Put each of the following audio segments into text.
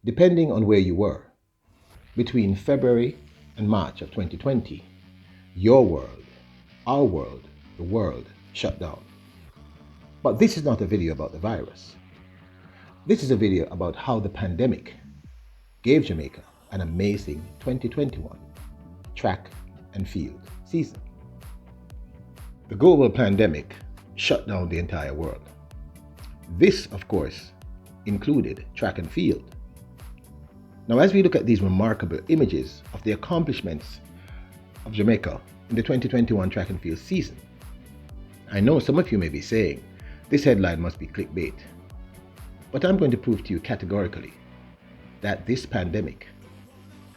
depending on where you were, between February and March of 2020, your world, our world, the world shut down. But this is not a video about the virus. This is a video about how the pandemic gave Jamaica an amazing 2021 track and field season. The global pandemic shut down the entire world. This, of course, included track and field. Now, as we look at these remarkable images of the accomplishments of Jamaica in the 2021 track and field season, I know some of you may be saying, this headline must be clickbait. But I'm going to prove to you categorically that this pandemic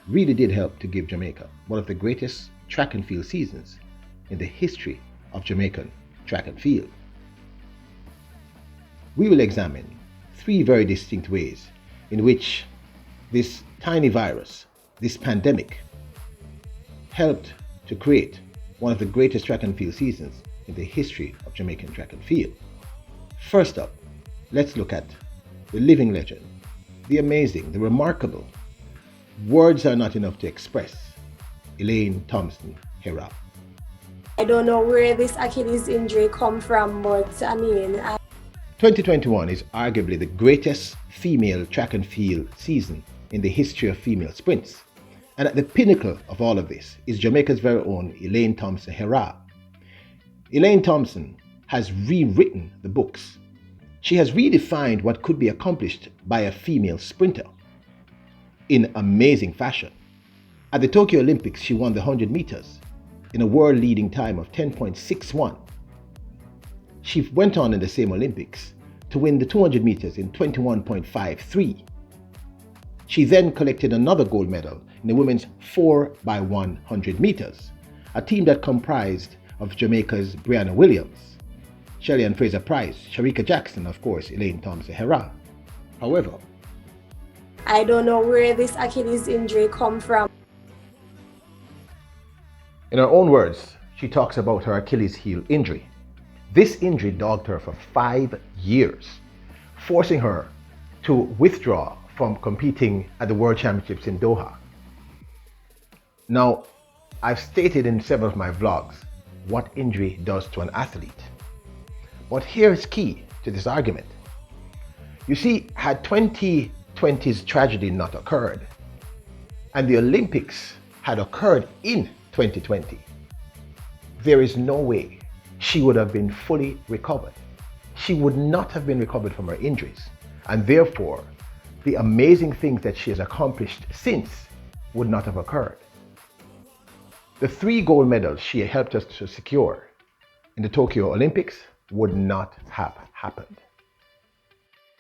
really did help to give Jamaica one of the greatest track and field seasons in the history of Jamaican track and field. We will examine three very distinct ways in which this tiny virus, this pandemic, helped to create one of the greatest track and field seasons in the history of Jamaican track and field. First up, let's look at the living legend, the amazing, the remarkable, words are not enough to express, Elaine Thompson-Herah. I don't know where this Achilles injury come from, but 2021 is arguably the greatest female track and field season in the history of female sprints. And at the pinnacle of all of this is Jamaica's very own Elaine Thompson-Herah. Elaine Thompson has rewritten the books. She has redefined what could be accomplished by a female sprinter in amazing fashion. At the Tokyo Olympics, she won the 100 meters in a world-leading time of 10.61. She went on in the same Olympics to win the 200 meters in 21.53. She then collected another gold medal in the women's 4x100 meters, a team that comprised of Jamaica's Brianna Williams, Shelly-Ann Fraser-Pryce, Shericka Jackson, of course, Elaine Thompson-Herah. However, I don't know where this Achilles injury come from. In her own words, she talks about her Achilles heel injury. This injury dogged her for 5 years, forcing her to withdraw from competing at the World Championships in Doha. Now, I've stated in several of my vlogs what injury does to an athlete. But here is key to this argument. You see, had 2020's tragedy not occurred, and the Olympics had occurred in 2020, there is no way she would have been fully recovered. She would not have been recovered from her injuries, and therefore the amazing things that she has accomplished since would not have occurred. The 3 gold medals she helped us to secure in the Tokyo Olympics would not have happened.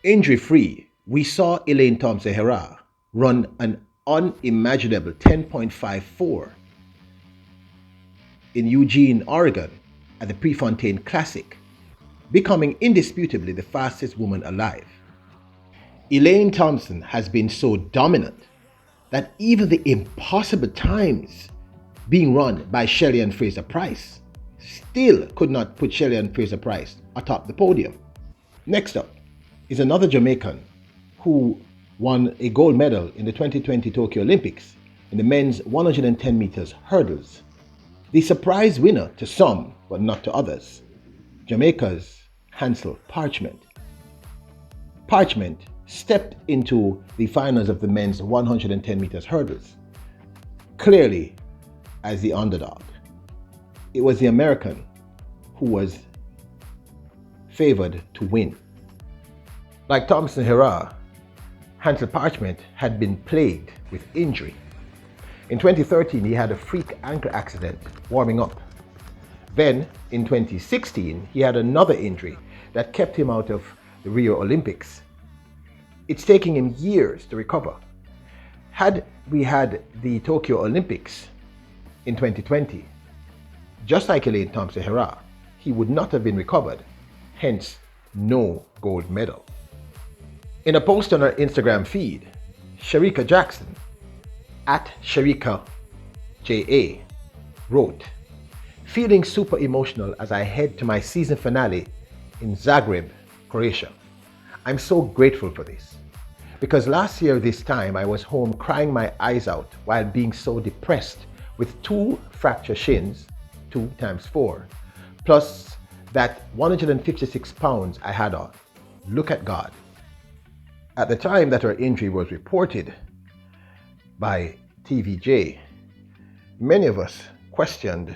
Injury-free, we saw Elaine Thompson-Herah run an unimaginable 10.54 in Eugene, Oregon at the Prefontaine Classic, becoming indisputably the fastest woman alive. Elaine Thompson has been so dominant that even the impossible times being run by Shelly-Ann Fraser-Pryce still could not put Shelly-Ann Fraser-Pryce atop the podium. Next up is another Jamaican who won a gold medal in the 2020 Tokyo Olympics in the men's 110 meters hurdles. The surprise winner to some, but not to others, Jamaica's Hansle Parchment. Parchment stepped into the finals of the men's 110 meters hurdles, clearly as the underdog. It was the American who was favored to win. Like Thompson-Herah, Hansle Parchment had been plagued with injury. In 2013, he had a freak ankle accident warming up. Then, in 2016, he had another injury that kept him out of the Rio Olympics. It's taking him years to recover. Had we had the Tokyo Olympics in 2020, just like Elaine Thompson-Herah, he would not have been recovered, hence no gold medal. In a post on her Instagram feed, Shericka Jackson, at Shericka JA, wrote, "Feeling super emotional as I head to my season finale in Zagreb, Croatia. I'm so grateful for this. Because last year this time I was home crying my eyes out while being so depressed with 2 fractured shins, 2 times 4, plus that 156 pounds I had on. Look at God. At the time that her injury was reported by TVJ, many of us questioned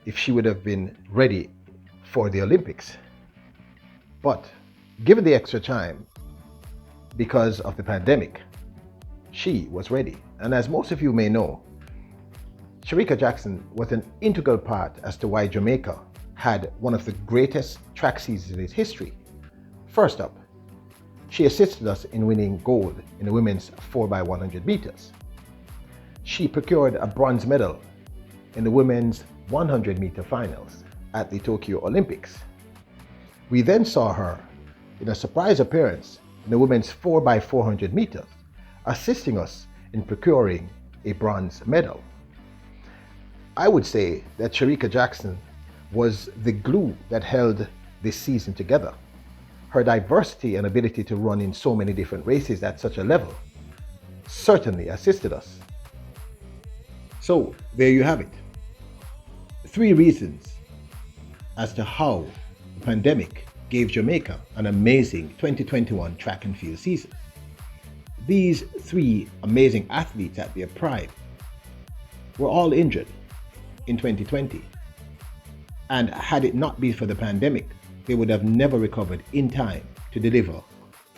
if she would have been ready for the Olympics. But given the extra time, because of the pandemic, she was ready. And as most of you may know, Shericka Jackson was an integral part as to why Jamaica had one of the greatest track seasons in its history. First up, she assisted us in winning gold in the women's 4x100 meters. She procured a bronze medal in the women's 100-meter finals at the Tokyo Olympics. We then saw her in a surprise appearance in the women's 4x400 meters, assisting us in procuring a bronze medal. I would say that Shericka Jackson was the glue that held this season together. Her diversity and ability to run in so many different races at such a level certainly assisted us. So there you have it. 3 reasons as to how the pandemic gave Jamaica an amazing 2021 track and field season. These 3 amazing athletes at their prime were all injured in 2020. And had it not been for the pandemic, they would have never recovered in time to deliver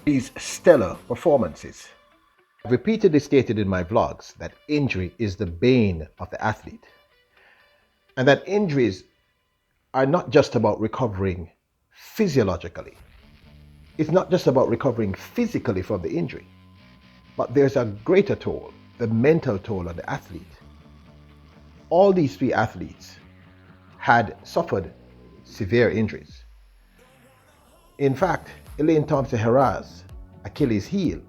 these stellar performances. I've repeatedly stated in my vlogs that injury is the bane of the athlete, and that injuries are not just about recovering physiologically. It's not just about recovering physically from the injury, but there's a greater toll, the mental toll on the athlete. All these 3 athletes had suffered severe injuries. In fact, Elaine Thompson-Herah's Achilles heel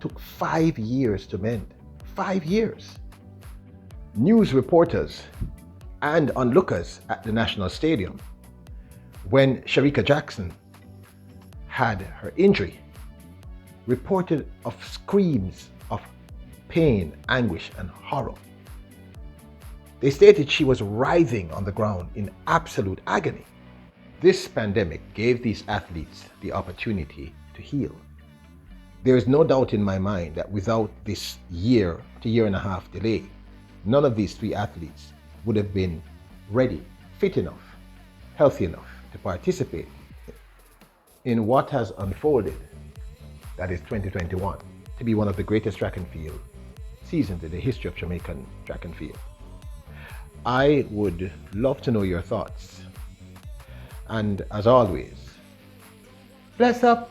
took 5 years to mend. 5 years. News reporters and onlookers at the National Stadium, when Shericka Jackson had her injury, reported of screams of pain, anguish, and horror. They stated she was writhing on the ground in absolute agony. This pandemic gave these athletes the opportunity to heal. There is no doubt in my mind that without this year to year and a half delay, none of these 3 athletes would have been ready, fit enough, healthy enough to participate in what has unfolded, that is 2021, to be one of the greatest track and field seasons in the history of Jamaican track and field. I would love to know your thoughts. And as always, bless up.